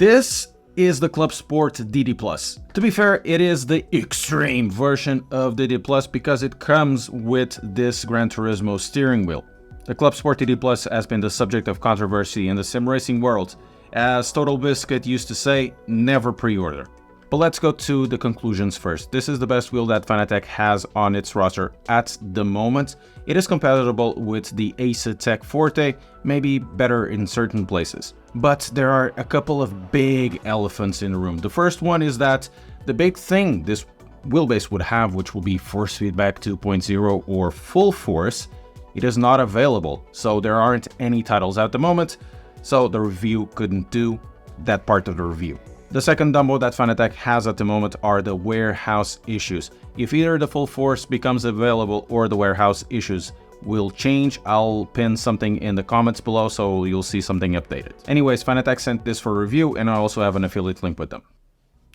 This is the Clubsport DD Plus. To be fair, it is the extreme version of the DD Plus because it comes with this Gran Turismo steering wheel. The Clubsport DD Plus has been the subject of controversy in the sim racing world. As Total Biscuit used to say, never pre-order. But let's go to the conclusions first. This is the best wheel that Fanatec has on its roster at the moment. It is compatible with the Ace Forte, maybe better in certain places. But there are a couple of big elephants in the room. The first one is that the big thing this wheelbase would have, which will be force feedback 2.0 or full force, it is not available. So there aren't any titles at the moment, so the review couldn't do that part of the review. The second Dumbo that Fanatec has at the moment are the warehouse issues. If either the full force becomes available or the warehouse issues will change, I'll pin something in the comments below so you'll see something updated. Anyways, Fanatec sent this for review and I also have an affiliate link with them.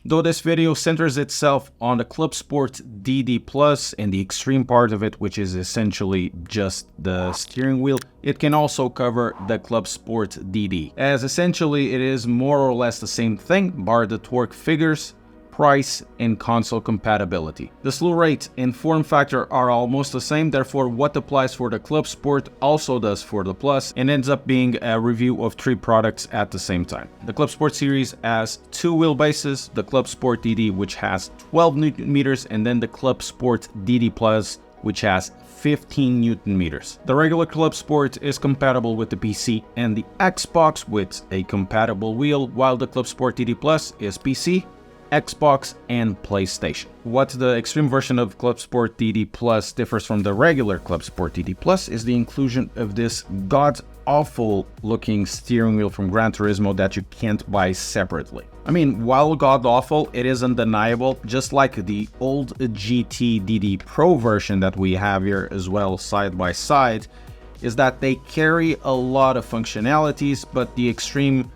Though this video centers itself on the Clubsport DD Plus and the extreme part of it, which is essentially just the steering wheel, it can also cover the Clubsport DD, as essentially it is more or less the same thing, bar the torque figures, price, and console compatibility. The slew rate and form factor are almost the same, therefore what applies for the Clubsport also does for the Plus, and ends up being a review of 3 products at the same time. The Clubsport series has 2 wheelbases, the Clubsport DD which has 12 Newton meters, and then the Clubsport DD Plus which has 15 Newton meters. The regular Clubsport is compatible with the PC and the Xbox with a compatible wheel, while the Clubsport DD Plus is PC, Xbox, and PlayStation. What the extreme version of Clubsport DD Plus differs from the regular Clubsport DD Plus is the inclusion of this god-awful looking steering wheel from Gran Turismo that you can't buy separately. I mean, while god-awful, it is undeniable, just like the old GT DD Pro version that we have here as well side by side, is that they carry a lot of functionalities, but the extreme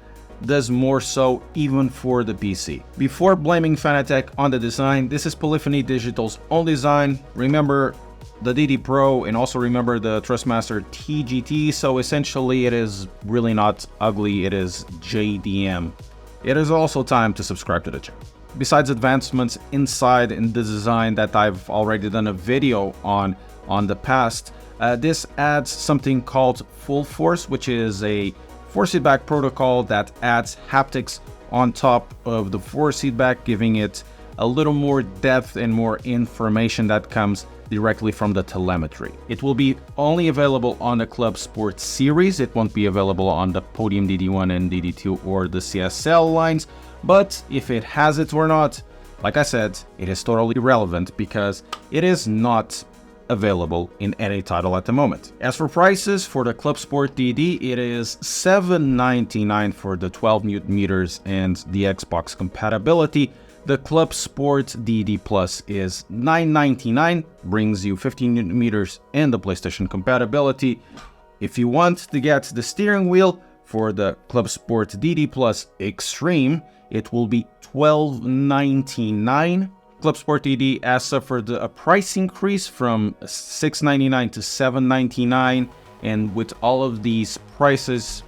does more so even for the PC. Before blaming Fanatec on the design, this is Polyphony Digital's own design. Remember the DD Pro and also remember the Trustmaster TGT, so essentially it is really not ugly, it is JDM. It is also time to subscribe to the channel. Besides advancements inside in the design that I've already done a video on the past, this adds something called Full Force, which is a force feedback protocol that adds haptics on top of the force feedback, giving it a little more depth and more information that comes directly from the telemetry. It will be only available on the Clubsport series. It won't be available on the Podium DD1 and DD2 or the CSL lines, but if it has it or not, like I said, it is totally irrelevant because it is not available in any title at the moment. As for prices, for the Clubsport DD, it is $7.99 for the 12 Newton meters and the Xbox compatibility. The Clubsport DD Plus is $9.99, brings you 15 Newton meters and the PlayStation compatibility. If you want to get the steering wheel for the Clubsport DD Plus Extreme, it will be $12.99. Clubsport DD has suffered a price increase from $6.99 to $7.99, and with all of these prices,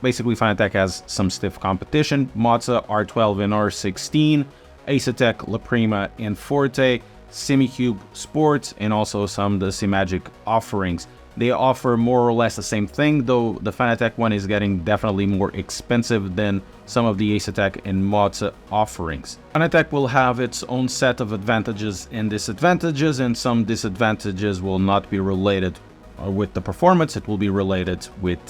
basically Fanatec has some stiff competition. Mazda R12 and R16, Ace La Prima and Forte, Semicube Sports, and also some of the Simagic offerings. They offer more or less the same thing, though the Fanatec one is getting definitely more expensive than some of the Ace and Mazda offerings. Fanatec will have its own set of advantages and disadvantages, and some disadvantages will not be related with the performance, it will be related with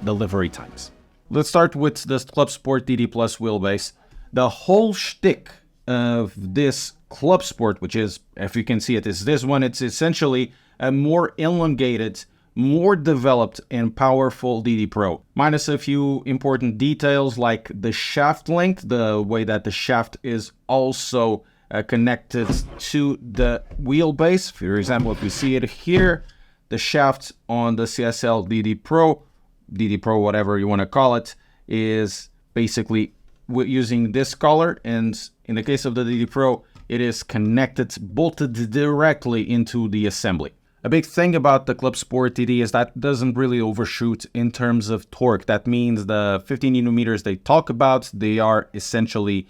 delivery times. Let's start with the Clubsport DD Plus wheelbase. The whole shtick of this Clubsport, which is, if you can see it, is this one. It's essentially a more elongated, more developed and powerful DD Pro, minus a few important details like the shaft length, the way that the shaft is also connected to the wheelbase. For example, if you see it here, the shaft on the CSL DD Pro, whatever you want to call it, is basically using this collar, and in the case of the DD Pro, it is connected, bolted directly into the assembly. A big thing about the Clubsport TD is that it doesn't really overshoot in terms of torque. That means the 15 newton meters they talk about, they are essentially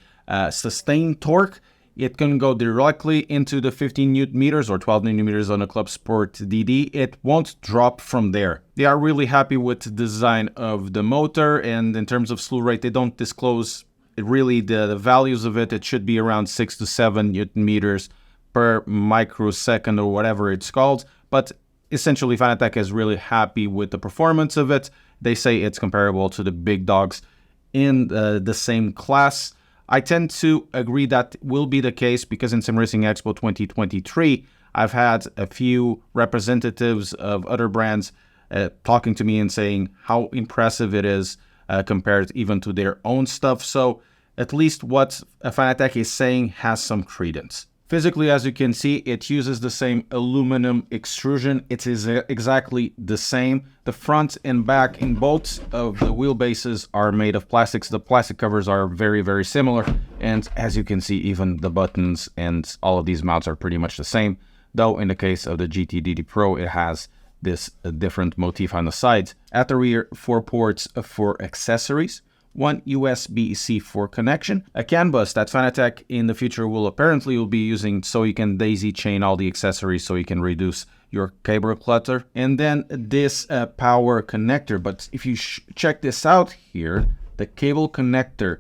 sustained torque. It can go directly into the 15 newton meters or 12 newton meters on a Clubsport DD. It won't drop from there. They are really happy with the design of the motor, and in terms of slew rate, they don't disclose really the values of it. It should be around 6 to 7 newton meters per microsecond or whatever it's called. But essentially, Fanatec is really happy with the performance of it. They say it's comparable to the big dogs in the same class. I tend to agree that will be the case because in Sim Racing Expo 2023, I've had a few representatives of other brands talking to me and saying how impressive it is compared even to their own stuff. So at least what Fanatec is saying has some credence. Physically, as you can see, it uses the same aluminum extrusion. It is exactly the same. The front and back in both of the wheelbases are made of plastics. The plastic covers are very, very similar. And as you can see, even the buttons and all of these mounts are pretty much the same. Though in the case of the GT DD Pro, it has this different motif on the sides. At the rear, 4 ports for accessories. 1 USB-C for connection, a CAN bus that Fanatec in the future will be using so you can daisy chain all the accessories so you can reduce your cable clutter, and then this power connector. But if you check this out here, the cable connector,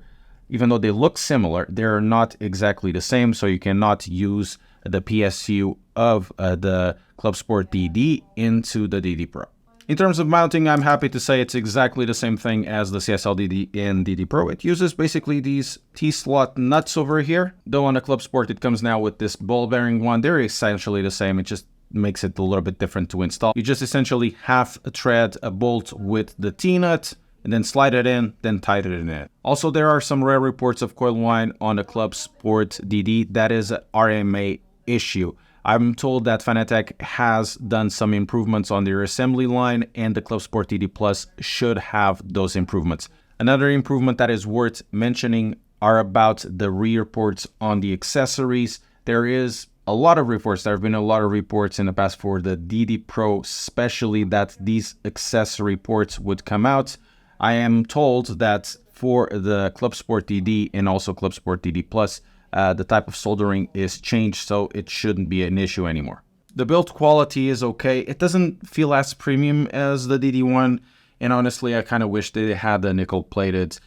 even though they look similar, they're not exactly the same, so you cannot use the PSU of the Clubsport DD into the DD Pro. In terms of mounting, I'm happy to say it's exactly the same thing as the CSL DD and DD Pro. It uses basically these T-slot nuts over here. Though on the Clubsport it comes now with this ball bearing one. They're essentially the same. It just makes it a little bit different to install. You just essentially half thread a bolt with the T-nut and then slide it in, then tighten it in. Also, there are some rare reports of coil whine on the Clubsport DD. That is an RMA issue. I'm told that Fanatec has done some improvements on their assembly line, and the Clubsport DD Plus should have those improvements. Another improvement that is worth mentioning are about the rear ports on the accessories. There is a lot of reports, there have been a lot of reports in the past for the DD Pro, especially that these accessory ports would come out. I am told that for the Clubsport DD and also Clubsport DD Plus, the type of soldering is changed, so it shouldn't be an issue anymore. The build quality is okay. It doesn't feel as premium as the DD1, and honestly, I kind of wish they had the nickel-plated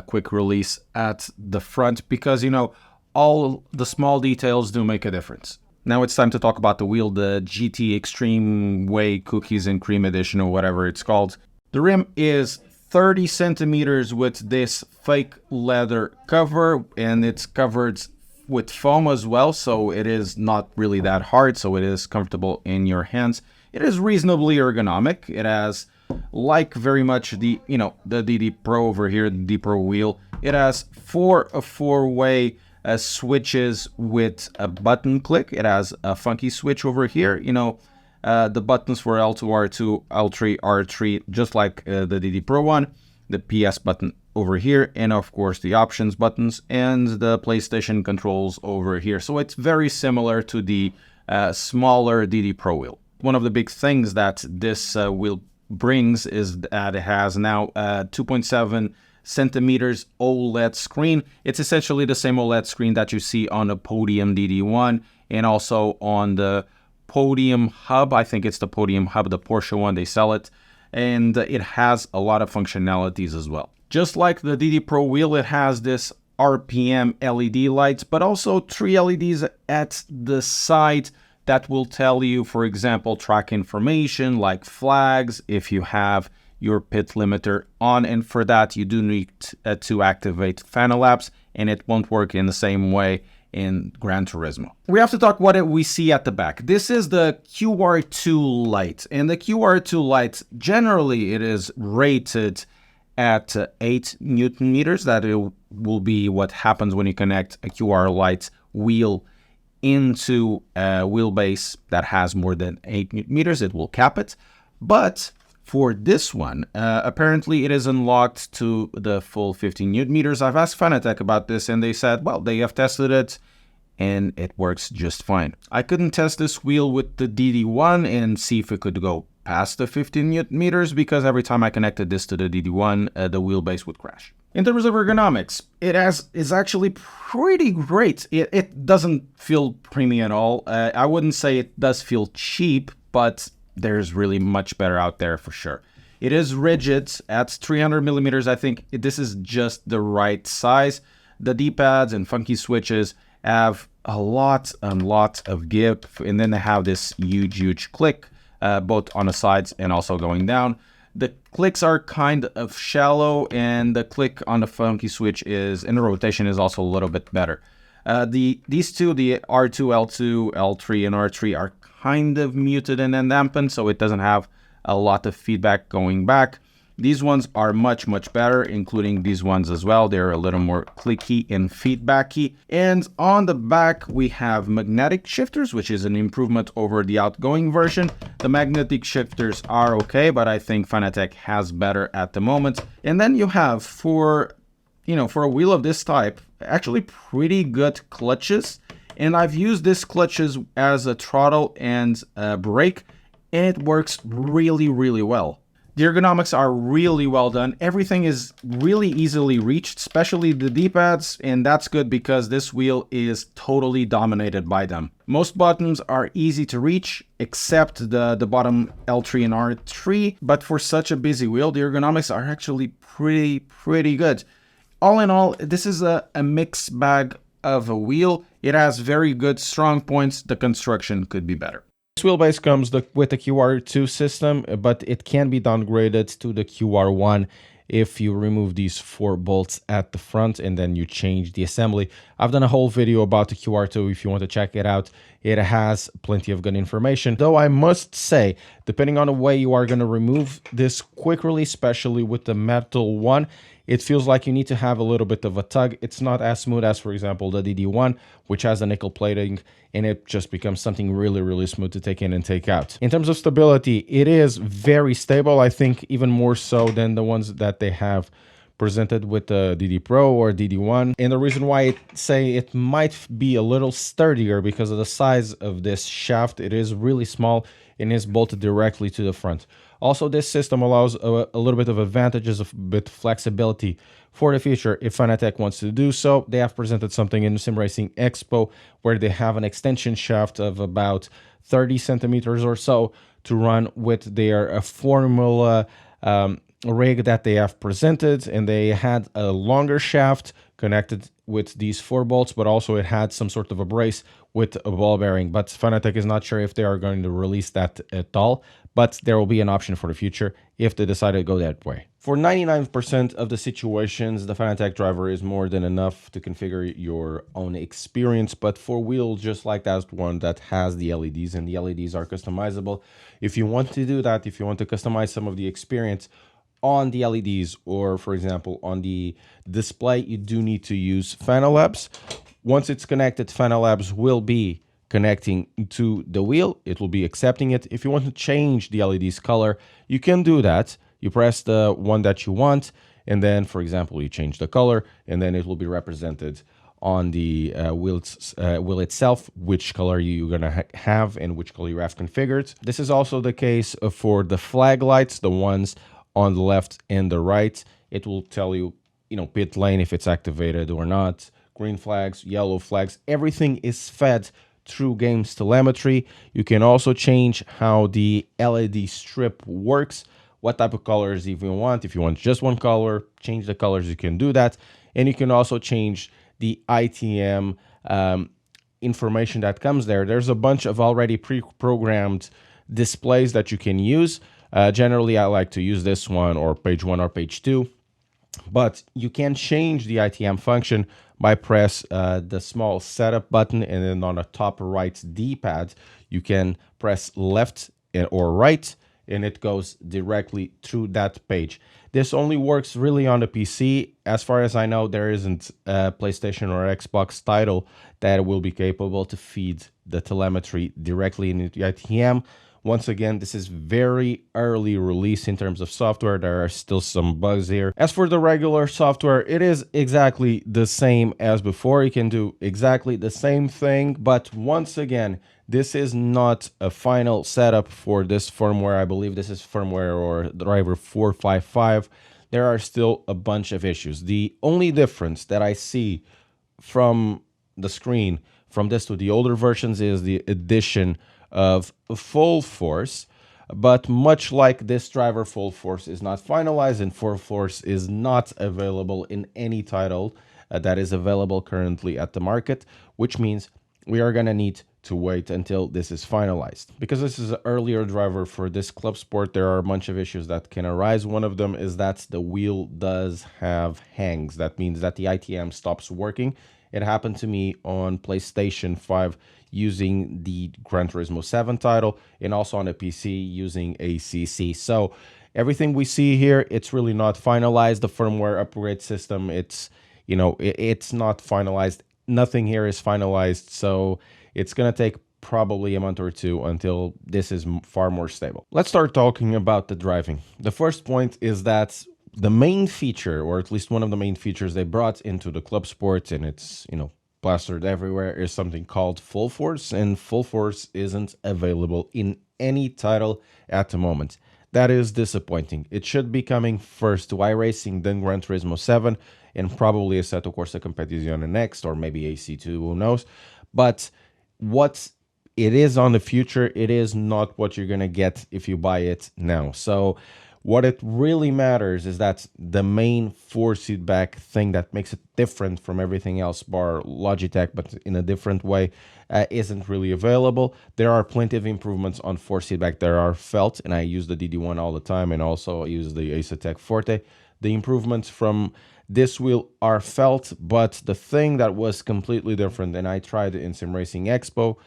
quick release at the front because, you know, all the small details do make a difference. Now it's time to talk about the wheel, the GT Extreme Way Cookies and Cream Edition or whatever it's called. The rim is 30 centimeters with this fake leather cover, and it's covered with foam as well, so it is not really that hard, so it is comfortable in your hands. It is reasonably ergonomic. It has, like very much the DD Pro over here, the DD Pro wheel, it has four-way switches with a button click. It has a funky switch over here, the buttons for L2, R2, L3, R3, just like the DD Pro one, the PS button over here, and of course the options buttons and the PlayStation controls over here. So it's very similar to the smaller DD Pro wheel. One of the big things that this wheel brings is that it has now 2.7 centimeters OLED screen. It's essentially the same OLED screen that you see on the Podium DD1 and also on the Podium Hub. I think it's the Podium Hub, the Porsche one, they sell it, and it has a lot of functionalities as well. Just like the DD Pro wheel, it has this RPM LED lights, but also 3 LEDs at the side that will tell you, for example, track information like flags if you have your pit limiter on, and for that you do need to activate fan elapse, and it won't work in the same way in Gran Turismo. We have to talk what we see at the back. This is the QR2 light, and the QR2 light, generally it is rated at 8 Newton meters. That will be what happens when you connect a QR light wheel into a wheelbase that has more than 8 Newton meters. It will cap it. But for this one, apparently it is unlocked to the full 15 Newton meters. I've asked Fanatec about this, and they said, well, they have tested it and it works just fine. I couldn't test this wheel with the DD1 and see if it could go past the 15 Newton meters because every time I connected this to the DD1, the wheelbase would crash. In terms of ergonomics, is actually pretty great. It doesn't feel premium at all. I wouldn't say it does feel cheap, but there's really much better out there for sure. It is rigid at 300 millimeters. I think this is just the right size. The D-pads and funky switches have a lot of give, and then they have this huge click, both on the sides and also going down. The clicks are kind of shallow, and the click on the funky switch is, and the rotation is also a little bit better. These two, the R2, L2, L3, and R3 are kind of muted and then dampened, so it doesn't have a lot of feedback going back. These ones are much better, including these ones as well. They're a little more clicky and feedbacky. And on the back, we have magnetic shifters, which is an improvement over the outgoing version. The magnetic shifters are okay, but I think Fanatec has better at the moment. And then you have, for a wheel of this type, actually pretty good clutches. And I've used these clutches as a throttle and a brake, and it works really well. The ergonomics are really well done. Everything is really easily reached, especially the D-pads, and that's good because this wheel is totally dominated by them. Most buttons are easy to reach, except the bottom L3 and R3, but for such a busy wheel, the ergonomics are actually pretty good. All in all, this is a mixed bag of a wheel. It has very good strong points. The construction could be better. This wheelbase comes with the QR2 system, but it can be downgraded to the QR1 if you remove these 4 bolts at the front and then you change the assembly. I've done a whole video about the QR2 if you want to check it out. It has plenty of good information, though I must say, depending on the way you are going to remove this quick release, especially with the metal one, it feels like you need to have a little bit of a tug. It's not as smooth as, for example, the DD1, which has a nickel plating, and it just becomes something really smooth to take in and take out. In terms of stability, it is very stable. I think even more so than the ones that they have presented with the DD Pro or DD1. And the reason why I say it might be a little sturdier because of the size of this shaft. It is really small and is bolted directly to the front. Also, this system allows a little bit of advantages of bit flexibility for the future if Fanatec wants to do so. They have presented something in the Sim Racing Expo where they have an extension shaft of about 30 centimeters or so to run with their Formula rig that they have presented, and they had a longer shaft connected with these 4 bolts, but also it had some sort of a brace with a ball bearing. But Fanatec is not sure if they are going to release that at all, but there will be an option for the future if they decide to go that way. For 99% of the situations, the Fanatec driver is more than enough to configure your own experience, but for wheels just like that one that has the LEDs, and the LEDs are customizable. If you want to do that, if you want to customize some of the experience on the LEDs, or for example on the display, you do need to use Fanalabs. Once it's connected, Fanalabs will be connecting to the wheel. It will be accepting it. If you want to change the LED's color, you can do that. You press the one that you want, and then, for example, you change the color, and then it will be represented on the wheel itself, which color you're gonna have and which color you have configured. This is also the case for the flag lights, the ones on the left and the right. It will tell you, pit lane if it's activated or not, green flags, yellow flags, everything is fed through games telemetry. You can also change how the LED strip works, what type of colors if you want. If you want just one color, change the colors, you can do that. And you can also change the ITM information that comes there. There's a bunch of already pre-programmed displays that you can use. Generally, I like to use this one or page 1 or page 2, but you can change the ITM function by press the small setup button, and then on the top right D-pad, you can press left or right, and it goes directly through that page. This only works really on the PC. As far as I know, there isn't a PlayStation or Xbox title that will be capable to feed the telemetry directly into the ITM. Once again, this is very early release in terms of software. There are still some bugs here. As for the regular software, it is exactly the same as before. You can do exactly the same thing, but once again, this is not a final setup for this firmware. I believe this is firmware or driver 455. There are still a bunch of issues. The only difference that I see from the screen from this to the older versions is the addition of full force, but much like this driver, full force is not finalized, and full force is not available in any title that is available currently at the market, which means we are going to need to wait until this is finalized. Because this is an earlier driver for this Clubsport, there are a bunch of issues that can arise. One of them is that the wheel does have hangs. That means that the ITM stops working. It happened to me on PlayStation 5 using the Gran Turismo 7 title, and also on a PC using ACC. So everything we see here, it's really not finalized. The firmware upgrade system, it's not finalized. Nothing here is finalized, so it's going to take probably a month or two until this is far more stable. Let's start talking about the driving. The first point is that the main feature, or at least one of the main features they brought into the Clubsport, and it's, plastered everywhere, is something called full force, and full force isn't available in any title at the moment. That is disappointing. It should be coming first to iRacing, then Gran Turismo 7, and probably Assetto Corsa Competizione next, or maybe AC2, who knows. But what it is on the future, it is not what you're going to get if you buy it now. So what it really matters is that the main force feedback thing that makes it different from everything else, bar Logitech, but in a different way, isn't really available. There are plenty of improvements on force feedback that are felt, and I use the DD1 all the time, and also I use the Asetec Forte. The improvements from this wheel are felt, but the thing that was completely different, and I tried it in Sim Racing Expo,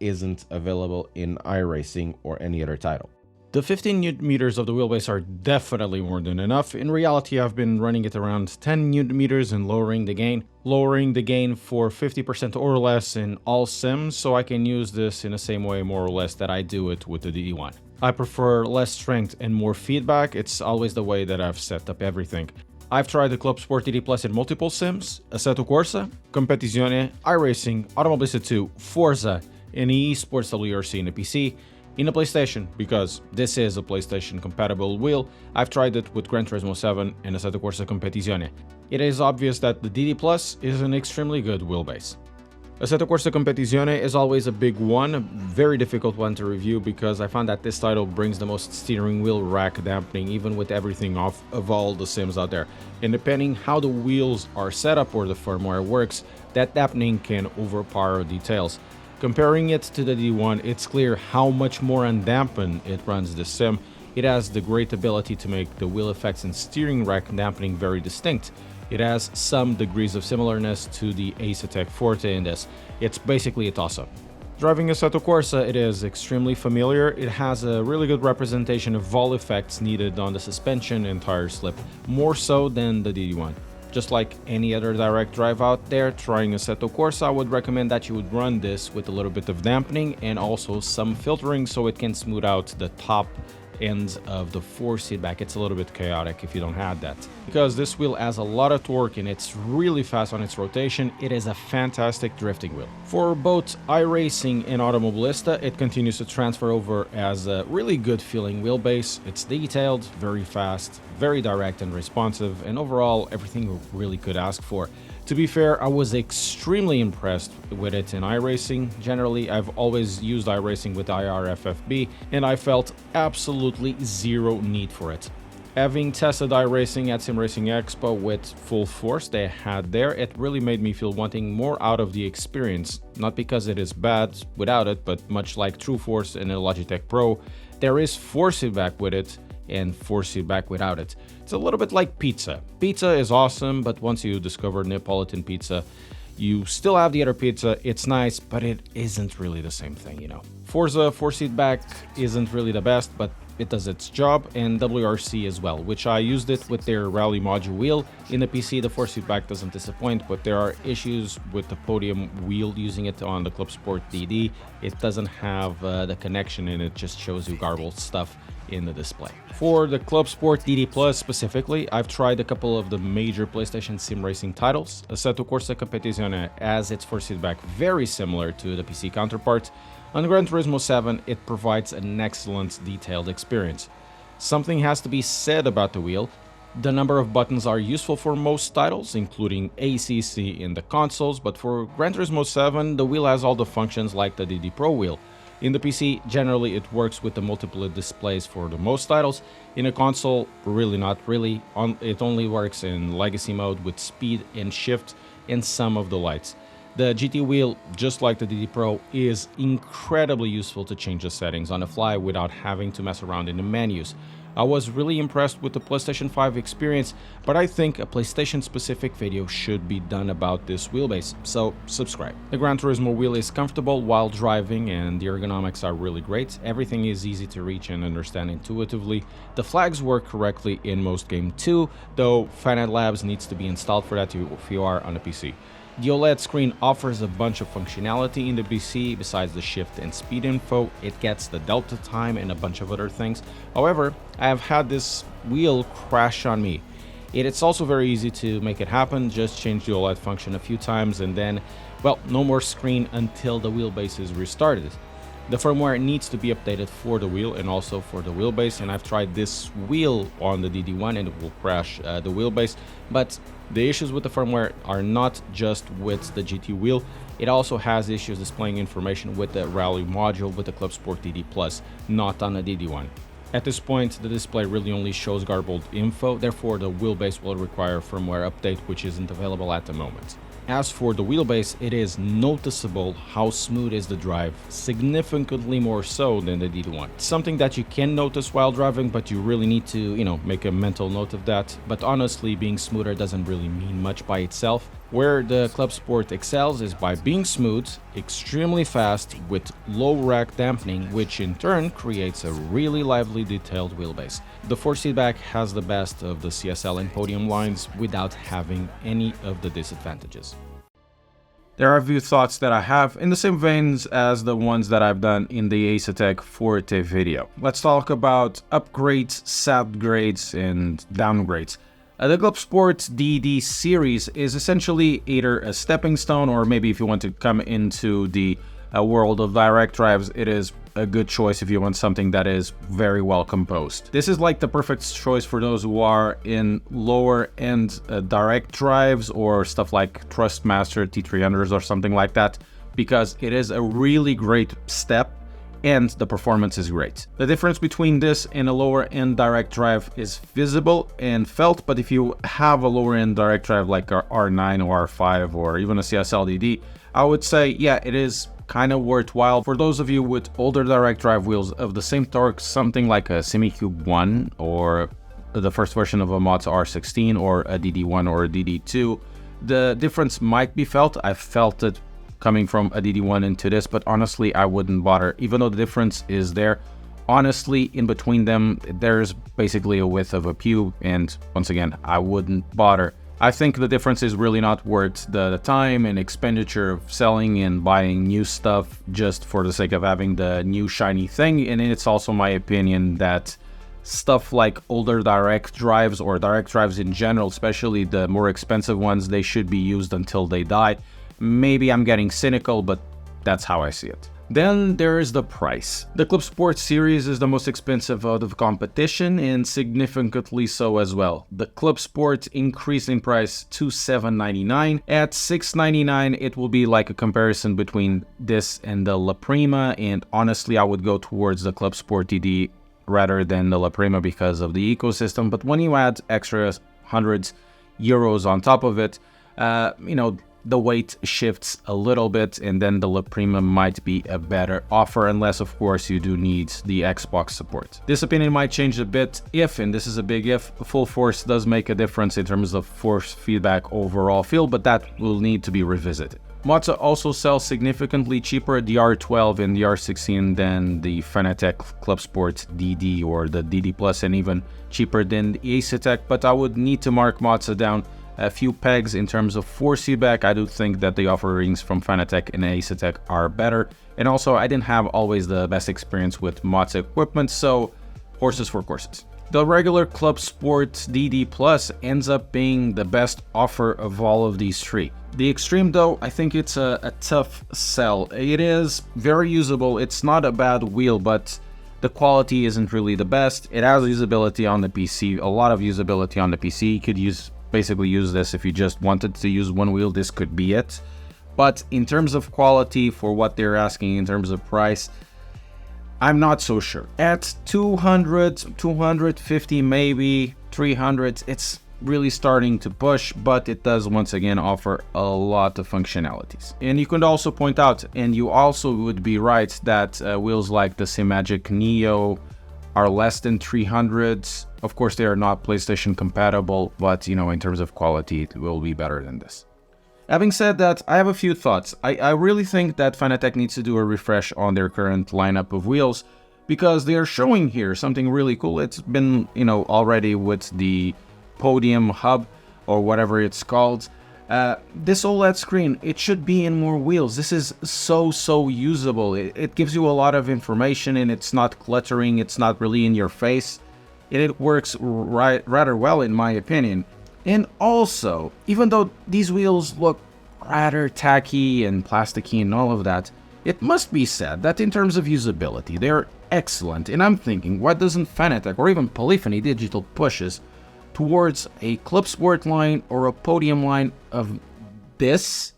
isn't available in iRacing or any other title. The 15 Newton meters of the wheelbase are definitely more than enough. In reality, I've been running it around 10 Newton meters and lowering the gain for 50% or less in all sims, so I can use this in the same way more or less that I do it with the DD1. I prefer less strength and more feedback. It's always the way that I've set up everything. I've tried the Clubsport DD Plus in multiple sims: Assetto Corsa, Competizione, iRacing, Automobilista 2, Forza, and eSports WRC in the PC. In a PlayStation, because this is a PlayStation compatible wheel, I've tried it with Gran Turismo 7 and Assetto Corsa Competizione. It is obvious that the DD Plus is an extremely good wheelbase. Assetto Corsa Competizione is always a big one, a very difficult one to review because I found that this title brings the most steering wheel rack dampening even with everything off of all the sims out there. And depending how the wheels are set up or the firmware works, that dampening can overpower details. Comparing it to the D1, it's clear how much more undampened it runs this sim. It has the great ability to make the wheel effects and steering rack dampening very distinct. It has some degrees of similarness to the Asetec Forte in this. It's basically a toss-up. Driving Assetto Corsa, it is extremely familiar. It has a really good representation of all effects needed on the suspension and tire slip, more so than the DD1. Just like any other direct drive out there, trying Assetto Corsa, I would recommend that you would run this with a little bit of dampening and also some filtering so it can smooth out the top ends of the force feedback. It's a little bit chaotic if you don't have that. Because this wheel has a lot of torque and it's really fast on its rotation, it is a fantastic drifting wheel. For both iRacing and Automobilista, it continues to transfer over as a really good feeling wheelbase. It's detailed, very fast, very direct and responsive, and overall everything you really could ask for. To be fair, I was extremely impressed with it in iRacing. Generally, I've always used iRacing with IRFFB, and I felt absolutely zero need for it. Having tested iRacing at Sim Racing Expo with full force they had there, it really made me feel wanting more out of the experience. Not because it is bad without it, but much like True Force in a Logitech Pro, there is force feedback with it and force feedback without it. It's a little bit like pizza. Pizza is awesome, but once you discover Neapolitan pizza, you still have the other pizza. It's nice, but it isn't really the same thing, you know. Forza force feedback isn't really the best, but it does its job, and WRC as well, which I used it with their rally module wheel. In the PC, the force feedback doesn't disappoint, but there are issues with the podium wheel using it on the Clubsport DD. It doesn't have the connection, and it just shows you garbled stuff in the display. For the Clubsport DD Plus specifically, I've tried a couple of the major PlayStation sim racing titles. Assetto Corsa Competizione has its force feedback very similar to the PC counterpart. On Gran Turismo 7, it provides an excellent detailed experience. Something has to be said about the wheel. The number of buttons are useful for most titles, including ACC in the consoles, but for Gran Turismo 7, the wheel has all the functions like the DD Pro wheel. In the PC, generally it works with the multiple displays for the most titles. In a console, really not really. It only works in legacy mode with speed and shift and some of the lights. The GT wheel, just like the DD Pro, is incredibly useful to change the settings on the fly without having to mess around in the menus. I was really impressed with the PlayStation 5 experience, but I think a PlayStation-specific video should be done about this wheelbase, so subscribe. The Gran Turismo wheel is comfortable while driving, and the ergonomics are really great. Everything is easy to reach and understand intuitively. The flags work correctly in most games too, though Finite Labs needs to be installed for that if you are on a PC. The OLED screen offers a bunch of functionality in the PC. Besides the shift and speed info, it gets the delta time and a bunch of other things. However, I have had this wheel crash on me. It's also very easy to make it happen. Just change the OLED function a few times and then, well, no more screen until the wheelbase is restarted. The firmware needs to be updated for the wheel and also for the wheelbase, and I've tried this wheel on the DD1 and it will crash the wheelbase, but the issues with the firmware are not just with the GT wheel. It also has issues displaying information with the rally module with the Clubsport DD Plus, not on the DD1. At this point, the display really only shows garbled info, therefore the wheelbase will require a firmware update, which isn't available at the moment. As for the wheelbase, it is noticeable how smooth is the drive, significantly more so than the DD1. Something that you can notice while driving, but you really need to, make a mental note of that. But honestly, being smoother doesn't really mean much by itself. Where the Clubsport excels is by being smooth, extremely fast, with low rack dampening, which in turn creates a really lively detailed wheelbase. The force feedback has the best of the CSL and podium lines without having any of the disadvantages. There are a few thoughts that I have in the same veins as the ones that I've done in the Asetek Forte video. Let's talk about upgrades, subgrades, and downgrades. The Clubsport DD series is essentially either a stepping stone, or maybe if you want to come into the world of direct drives, it is a good choice if you want something that is very well composed. This is like the perfect choice for those who are in lower end direct drives or stuff like Trustmaster T300s or something like that, because it is a really great step and the performance is great. The difference between this and a lower end direct drive is visible and felt, but if you have a lower end direct drive like our R9 or R5 or even a CSL DD, I would say, yeah, it is kind of worthwhile. For those of you with older direct drive wheels of the same torque, something like a SemiCube 1 or the first version of a Mods R16 or a DD1 or a DD2, the difference might be felt. I've felt it coming from a DD1 into this, but honestly, I wouldn't bother. Even though the difference is there, honestly, in between them, there's basically a width of a pew, and once again, I wouldn't bother. I think the difference is really not worth the time and expenditure of selling and buying new stuff just for the sake of having the new shiny thing, and it's also my opinion that stuff like older direct drives or direct drives in general, especially the more expensive ones, they should be used until they die. Maybe I'm getting cynical, but that's how I see it. Then there is the price. The Clubsport series is the most expensive out of the competition, and significantly so as well. The Clubsport increased in price to $799. At $699, it will be like a comparison between this and the La Prima, and honestly, I would go towards the Clubsport DD rather than the La Prima because of the ecosystem. But when you add extra hundreds euros on top of it, the weight shifts a little bit, and then the La Prima might be a better offer, unless of course you do need the Xbox support. This opinion might change a bit if, and this is a big if, full force does make a difference in terms of force feedback overall feel, but that will need to be revisited. Mazda also sells significantly cheaper the R12 and the R16 than the Fanatec Clubsport DD or the DD Plus, and even cheaper than the Asetek, but I would need to mark Mazda down a few pegs in terms of force feedback. I do think that the offerings from Fanatec and Asetek are better, and also I didn't have always the best experience with Mazda equipment, so horses for courses. The regular Clubsport DD Plus ends up being the best offer of all of these three. The Extreme, though, I think it's a tough sell. It is very usable, it's not a bad wheel, but the quality isn't really the best. It has usability on the PC, a lot of usability on the PC. You could basically use this if you just wanted to use one wheel, this could be it. But in terms of quality, for what they're asking in terms of price, I'm not so sure. At 200, 250, maybe 300, it's really starting to push, but it does once again offer a lot of functionalities. And you could also point out, and you also would be right, that wheels like the Simagic Neo are less than 300s. Of course, they are not PlayStation compatible, but in terms of quality, it will be better than this. Having said that, I have a few thoughts. I really think that Fanatec needs to do a refresh on their current lineup of wheels, because they are showing here something really cool. It's been, already with the Podium Hub, or whatever it's called. This OLED screen, it should be in more wheels. This is so usable. It gives you a lot of information, and it's not cluttering, it's not really in your face. It works rather well, in my opinion. And also, even though these wheels look rather tacky and plasticky and all of that, it must be said that in terms of usability, they're excellent. And I'm thinking, why doesn't Fanatec or even Polyphony Digital pushes towards a Clubsport line or a Podium line of this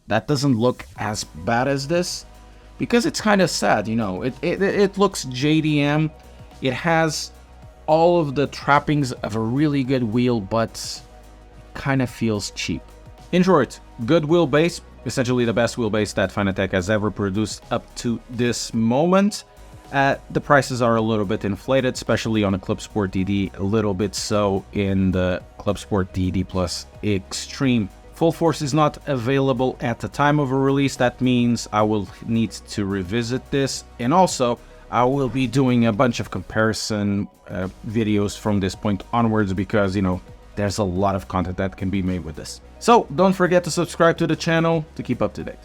that doesn't look as bad as this? Because it's kind of sad, it looks JDM, it has all of the trappings of a really good wheel, but kind of feels cheap. In short, good wheelbase, essentially the best wheelbase that Fanatec has ever produced up to this moment. The prices are a little bit inflated, especially on a Clubsport DD, a little bit so in the Clubsport DD Plus Extreme. Full Force is not available at the time of a release. That means I will need to revisit this, and also I will be doing a bunch of comparison videos from this point onwards, because there's a lot of content that can be made with this. So don't forget to subscribe to the channel to keep up to date.